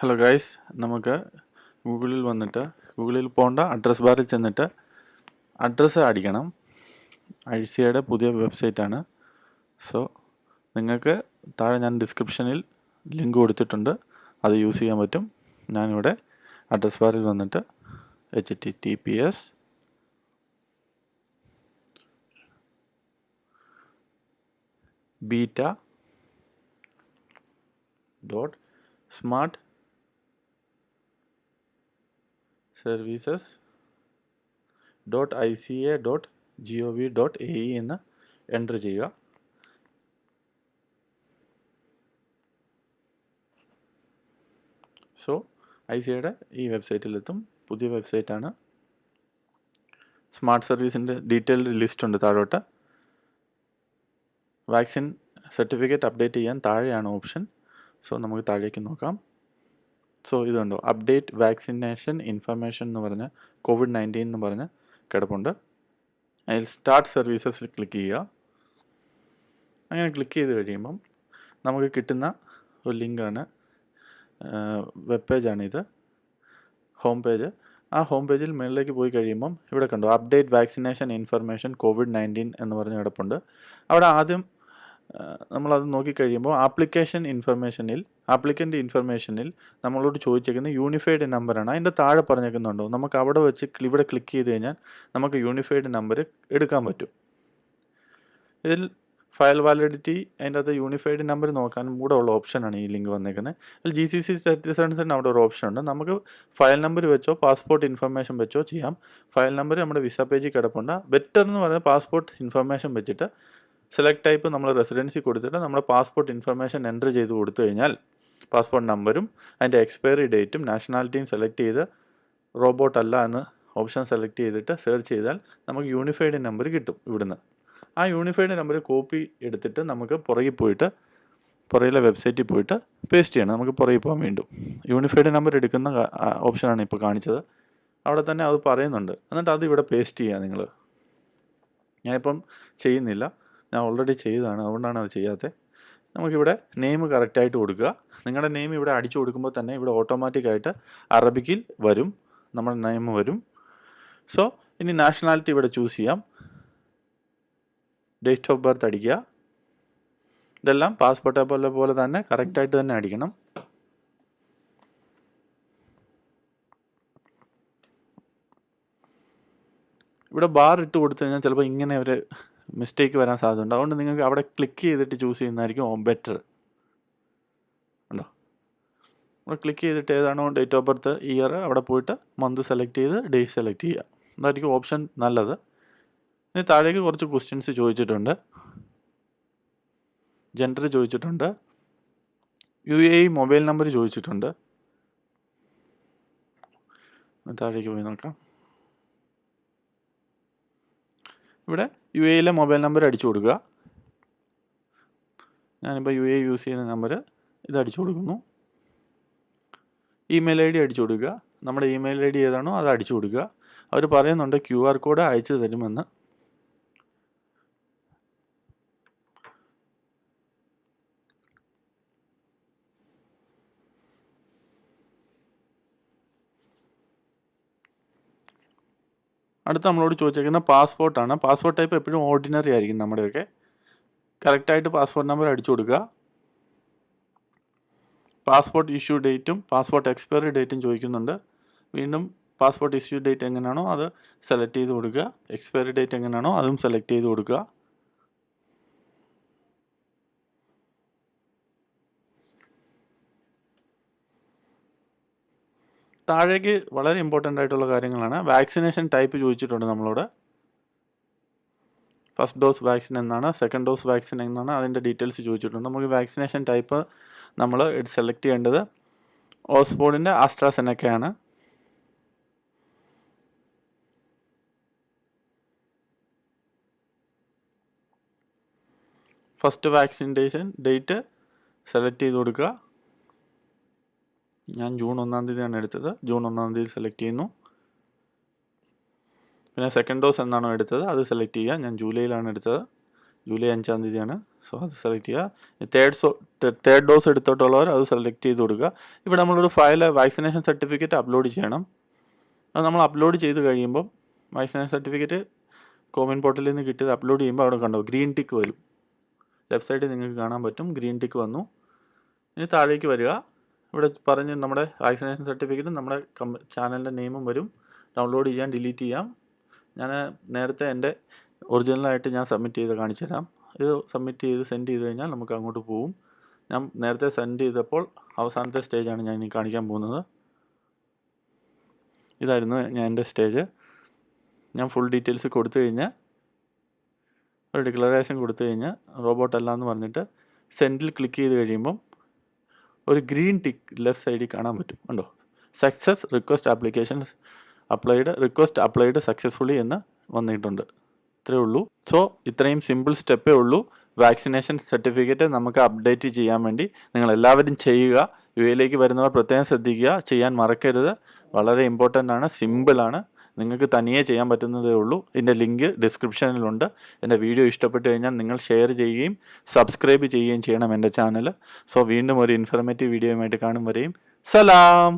Hello guys, നമുക്ക് ഗൂഗിളിൽ പോകേണ്ട അഡ്രസ് ബാറിൽ ചെന്നിട്ട് അഡ്രസ്സ് അടിക്കണം. ഐസിയുടെ പുതിയ വെബ്സൈറ്റാണ്. സോ നിങ്ങൾക്ക് താഴെ ഞാൻ ഡിസ്ക്രിപ്ഷനിൽ ലിങ്ക് കൊടുത്തിട്ടുണ്ട്, അത് യൂസ് ചെയ്യാൻ പറ്റും. ഞാനിവിടെ അഡ്രസ് ബാറിൽ വന്നിട്ട് https beta.smartservices.ica.gov.ae എന്ന് എൻ്റർ ചെയ്യുക. സോ ഐസിയുടെ ഈ വെബ്സൈറ്റിലെത്തും. പുതിയ വെബ്സൈറ്റാണ്. സ്മാർട്ട് സർവീസിൻ്റെ ഡീറ്റെയിൽഡ് ലിസ്റ്റ് ഉണ്ട് താഴോട്ട്. വാക്സിൻ സർട്ടിഫിക്കറ്റ് അപ്ഡേറ്റ് ചെയ്യാൻ താഴെയാണ് ഓപ്ഷൻ. സോ നമുക്ക് താഴേക്ക് നോക്കാം. സോ ഇതുണ്ടോ, അപ്ഡേറ്റ് വാക്സിനേഷൻ ഇൻഫർമേഷൻ എന്ന് പറഞ്ഞ COVID-19 എന്ന് പറഞ്ഞ് കിടപ്പുണ്ട്. അതിൽ സ്റ്റാർട്ട് സർവീസസിൽ ക്ലിക്ക് ചെയ്യുക. അങ്ങനെ ക്ലിക്ക് ചെയ്ത് കഴിയുമ്പം നമുക്ക് കിട്ടുന്ന ഒരു ലിങ്കാണ്, വെബ് പേജാണിത്, ഹോം പേജ്. ആ ഹോം പേജിൽ മുകളിലേക്ക് പോയി കഴിയുമ്പം ഇവിടെ കണ്ടോ, അപ്ഡേറ്റ് വാക്സിനേഷൻ ഇൻഫർമേഷൻ COVID-19 എന്ന് പറഞ്ഞ് കിടപ്പുണ്ട്. അവിടെ ആദ്യം നമ്മളത് നോക്കിക്കഴിയുമ്പോൾ ആപ്ലിക്കൻ്റ് ഇൻഫർമേഷനിൽ നമ്മളോട് ചോദിച്ചേക്കുന്ന യൂണിഫൈഡ് നമ്പറാണ്. അതിൻ്റെ താഴെ പറഞ്ഞേക്കുന്നുണ്ടോ, നമുക്ക് അവിടെ വെച്ച് ഇവിടെ ക്ലിക്ക് ചെയ്ത് കഴിഞ്ഞാൽ നമുക്ക് യൂണിഫൈഡ് നമ്പർ എടുക്കാൻ പറ്റും. ഇതിൽ ഫയൽ വാലിഡിറ്റി, അതിൻ്റെ അകത്ത് യൂണിഫൈഡ് നമ്പർ നോക്കാനും കൂടെ ഉള്ള ഓപ്ഷനാണ് ഈ ലിങ്ക് വന്നേക്കുന്നത്. അതിൽ GCC സിറ്റിസൺസിന് അവിടെ ഒരു ഓപ്ഷൻ ഉണ്ട്. നമുക്ക് ഫയൽ നമ്പർ വെച്ചോ പാസ്പോർട്ട് ഇൻഫർമേഷൻ വെച്ചോ ചെയ്യാം. ഫയൽ നമ്പർ നമ്മുടെ വിസ പേജിൽ കിടപ്പുണ്ട്. ബെറ്റർ എന്ന് പറയുന്നത് പാസ്പോർട്ട് ഇൻഫർമേഷൻ വെച്ചിട്ട് സെലക്ട് ടൈപ്പ് നമ്മൾ റെസിഡൻസി കൊടുത്തിട്ട് നമ്മുടെ പാസ്പോർട്ട് ഇൻഫർമേഷൻ എൻ്റർ ചെയ്ത് കൊടുത്തു കഴിഞ്ഞാൽ പാസ്പോർട്ട് നമ്പറും അതിൻ്റെ എക്സ്പയറി ഡേറ്റും നാഷണാലിറ്റിയും സെലക്ട് ചെയ്ത് റോബോട്ട് അല്ല എന്ന് ഓപ്ഷൻ സെലക്ട് ചെയ്തിട്ട് സെർച്ച് ചെയ്താൽ നമുക്ക് യൂണിഫൈഡ് നമ്പർ കിട്ടും ഇവിടുന്ന്. ആ യൂണിഫൈഡ് നമ്പർ കോപ്പി എടുത്തിട്ട് നമുക്ക് പുറകിലെ വെബ്സൈറ്റിൽ പോയിട്ട് പേസ്റ്റ് ചെയ്യണം. നമുക്ക് പുറകിൽ പോകാൻ വീണ്ടും യൂണിഫൈഡ് നമ്പർ എടുക്കുന്ന ഓപ്ഷനാണ് ഇപ്പോൾ കാണിച്ചത്. അവിടെ തന്നെ അത് പറയുന്നുണ്ട്. എന്നിട്ട് അത് ഇവിടെ പേസ്റ്റ് ചെയ്യുക നിങ്ങൾ. ഞാനിപ്പം ചെയ്യുന്നില്ല, ഞാൻ ഓൾറെഡി ചെയ്തതാണ്, അതുകൊണ്ടാണ് അത് ചെയ്യാത്തത്. നമുക്കിവിടെ നെയിം കറക്റ്റായിട്ട് കൊടുക്കുക. നിങ്ങളുടെ നെയിം ഇവിടെ അടിച്ചു കൊടുക്കുമ്പോൾ തന്നെ ഇവിടെ ഓട്ടോമാറ്റിക്കായിട്ട് അറബിക്കിൽ വരും, നമ്മുടെ നെയിം വരും. സോ ഇനി നാഷണാലിറ്റി ഇവിടെ ചൂസ് ചെയ്യാം. ഡേറ്റ് ഓഫ് ബർത്ത് അടിക്കുക. ഇതെല്ലാം പാസ്പോർട്ട് പോലെ തന്നെ കറക്റ്റായിട്ട് തന്നെ അടിക്കണം. ഇവിടെ ബാർ ഇട്ട് കൊടുത്തു കഴിഞ്ഞാൽ ചിലപ്പോൾ ഇങ്ങനെ ഒരു മിസ്റ്റേക്ക് വരാൻ സാധ്യതയുണ്ട്. അതുകൊണ്ട് നിങ്ങൾക്ക് അവിടെ ക്ലിക്ക് ചെയ്തിട്ട് ചൂസ് ചെയ്യുന്നതായിരിക്കും ബെറ്റർ. ഉണ്ടോ, അവിടെ ക്ലിക്ക് ചെയ്തിട്ട് ഏതാണോ ഡേറ്റ് ഓഫ് ബർത്ത് ഇയർ അവിടെ പോയിട്ട് മന്ത് സെലക്ട് ചെയ്ത് ഡേ സെലക്ട് ചെയ്യുക. അതായിരിക്കും ഓപ്ഷൻ നല്ലത്. ഇനി താഴേക്ക് കുറച്ച് ക്വസ്റ്റ്യൻസ് ചോദിച്ചിട്ടുണ്ട്. ജെൻഡർ ചോദിച്ചിട്ടുണ്ട്. UAE മൊബൈൽ നമ്പർ ചോദിച്ചിട്ടുണ്ട്. താഴേക്ക് പോയി നോക്കാം. ഇവിടെ UAEയിലെ മൊബൈൽ നമ്പർ അടിച്ചു കൊടുക്കുക. ഞാനിപ്പോൾ UAE യൂസ് ചെയ്യുന്ന നമ്പർ ഇത് അടിച്ചു കൊടുക്കുന്നു. ഇമെയിൽ ID അടിച്ചു കൊടുക്കുക. നമ്മുടെ ഇമെയിൽ ID ഏതാണോ അത് അടിച്ചു കൊടുക്കുക. അവർ പറയുന്നുണ്ട് QR കോഡ് അയച്ചു തരുമെന്ന്. അടുത്ത് നമ്മളോട് ചോദിച്ചേക്കുന്ന പാസ്പോർട്ടാണ്. പാസ്പോർട്ട് ടൈപ്പ് എപ്പോഴും ഓർഡിനറി ആയിരിക്കും നമ്മുടെയൊക്കെ. കറക്റ്റായിട്ട് പാസ്പോർട്ട് നമ്പർ അടിച്ചു കൊടുക്കുക. പാസ്പോർട്ട് ഇഷ്യൂ ഡേറ്റും പാസ്പോർട്ട് എക്സ്പയറി ഡേറ്റും ചോദിക്കുന്നുണ്ട്. വീണ്ടും പാസ്പോർട്ട് ഇഷ്യൂ ഡേറ്റ് എങ്ങനെയാണോ അത് സെലക്ട് ചെയ്ത് കൊടുക്കുക. എക്സ്പയറി ഡേറ്റ് എങ്ങനെയാണോ അതും സെലക്ട് ചെയ്ത് കൊടുക്കുക. താഴേക്ക് വളരെ ഇമ്പോർട്ടൻ്റ് ആയിട്ടുള്ള കാര്യങ്ങളാണ്. വാക്സിനേഷൻ ടൈപ്പ് ചോദിച്ചിട്ടുണ്ട് നമ്മളോട്. ഫസ്റ്റ് ഡോസ് വാക്സിൻ എന്നാണ്, സെക്കൻഡ് ഡോസ് വാക്സിൻ എന്നാണ്, അതിൻ്റെ ഡീറ്റെയിൽസ് ചോദിച്ചിട്ടുണ്ട്. നമുക്ക് വാക്സിനേഷൻ ടൈപ്പ് നമ്മൾ സെലക്ട് ചെയ്യേണ്ടത് ഓക്സ്ഫോർഡിൻ്റെ ആസ്ട്രാസെനക്കയാണ്. ഫസ്റ്റ് വാക്സിനേഷൻ ഡേറ്റ് സെലക്ട് ചെയ്ത് കൊടുക്കുക. ഞാൻ ജൂൺ 1-ാം തീയതിയാണ് എടുത്തത്. ജൂൺ 1-ാം തീയതി സെലക്ട് ചെയ്യുന്നു. പിന്നെ സെക്കൻഡ് ഡോസ് എന്നാണോ എടുത്തത് അത് സെലക്ട് ചെയ്യുക. ഞാൻ ജൂലൈയിലാണ് എടുത്തത്. ജൂലൈ 5-ാം തീയതിയാണ്. സോ അത് സെലക്ട് ചെയ്യുക. തേർഡ് ഡോസ് എടുത്തിട്ടുള്ളവർ അത് സെലക്ട് ചെയ്ത് കൊടുക്കുക. ഇവിടെ നമ്മളൊരു ഫയൽ വാക്സിനേഷൻ സർട്ടിഫിക്കറ്റ് അപ്ലോഡ് ചെയ്യണം. അത് നമ്മൾ അപ്ലോഡ് ചെയ്ത് കഴിയുമ്പം വാക്സിനേഷൻ സർട്ടിഫിക്കറ്റ് കോവിൻ പോർട്ടലിൽ നിന്ന് കിട്ടിയത് അപ്ലോഡ് ചെയ്യുമ്പോൾ അവിടെ കണ്ടോ ഗ്രീൻ ടിക്ക് വരും. ലെഫ്റ്റ് സൈഡിൽ നിങ്ങൾക്ക് കാണാൻ പറ്റും, ഗ്രീൻ ടിക്ക് വന്നു. ഇനി താഴേക്ക് വരിക. ഇവിടെ പറഞ്ഞ് നമ്മുടെ വാക്സിനേഷൻ സർട്ടിഫിക്കറ്റും നമ്മുടെ ചാനലിൻ്റെ നെയിമും വരും. ഡൗൺലോഡ് ചെയ്യാൻ, ഡിലീറ്റ് ചെയ്യാം. ഞാൻ നേരത്തെ എൻ്റെ ഒറിജിനലായിട്ട് ഞാൻ സബ്മിറ്റ് ചെയ്ത് കാണിച്ചു തരാം. ഇത് സബ്മിറ്റ് ചെയ്ത് സെൻഡ് ചെയ്ത് കഴിഞ്ഞാൽ നമുക്ക് അങ്ങോട്ട് പോവും. ഞാൻ നേരത്തെ സെൻഡ് ചെയ്തപ്പോൾ അവസാനത്തെ സ്റ്റേജാണ് ഞാൻ ഇനി കാണിക്കാൻ പോകുന്നത്. ഇതായിരുന്നു ഞാൻ എൻ്റെ സ്റ്റേജ്. ഞാൻ ഫുൾ ഡീറ്റെയിൽസ് കൊടുത്തു കഴിഞ്ഞാൽ, ഒരു ഡിക്ലറേഷൻ കൊടുത്തു കഴിഞ്ഞാൽ റോബോട്ട് അല്ല എന്ന് പറഞ്ഞിട്ട് സെൻഡിൽ ക്ലിക്ക് ചെയ്ത് കഴിയുമ്പം ഒരു ഗ്രീൻ ടിക്ക് ലെഫ്റ്റ് സൈഡിൽ കാണാൻ പറ്റും. കണ്ടോ, success request applications request applied successfully എന്ന് വന്നിട്ടുണ്ട്. ഇത്രയേ ഉള്ളൂ. സോ ഇത്രയും സിമ്പിൾ സ്റ്റെപ്പേ ഉള്ളൂ വാക്സിനേഷൻ സർട്ടിഫിക്കറ്റ് നമുക്ക് അപ്ഡേറ്റ് ചെയ്യാൻ വേണ്ടി. നിങ്ങളെല്ലാവരും ചെയ്യുക. യുഎയിലേക്ക് വരുന്നവർ പ്രത്യേകം ശ്രദ്ധിക്കുക, ചെയ്യാൻ മറക്കരുത്. വളരെ ഇമ്പോർട്ടൻ്റ് ആണ്, സിമ്പിളാണ്, നിങ്ങൾക്ക് തനിയെ ചെയ്യാൻ പറ്റുന്നതേ ഉള്ളൂ. ഇതിൻ്റെ ലിങ്ക് ഡിസ്ക്രിപ്ഷനിലുണ്ട്. എൻ്റെ വീഡിയോ ഇഷ്ടപ്പെട്ട് കഴിഞ്ഞാൽ നിങ്ങൾ ഷെയർ ചെയ്യുകയും സബ്സ്ക്രൈബ് ചെയ്യുകയും ചെയ്യണം എൻ്റെ ചാനൽ. സോ വീണ്ടും ഒരു ഇൻഫർമേറ്റീവ് വീഡിയോയുമായിട്ട് കാണും വരെയും സലാം.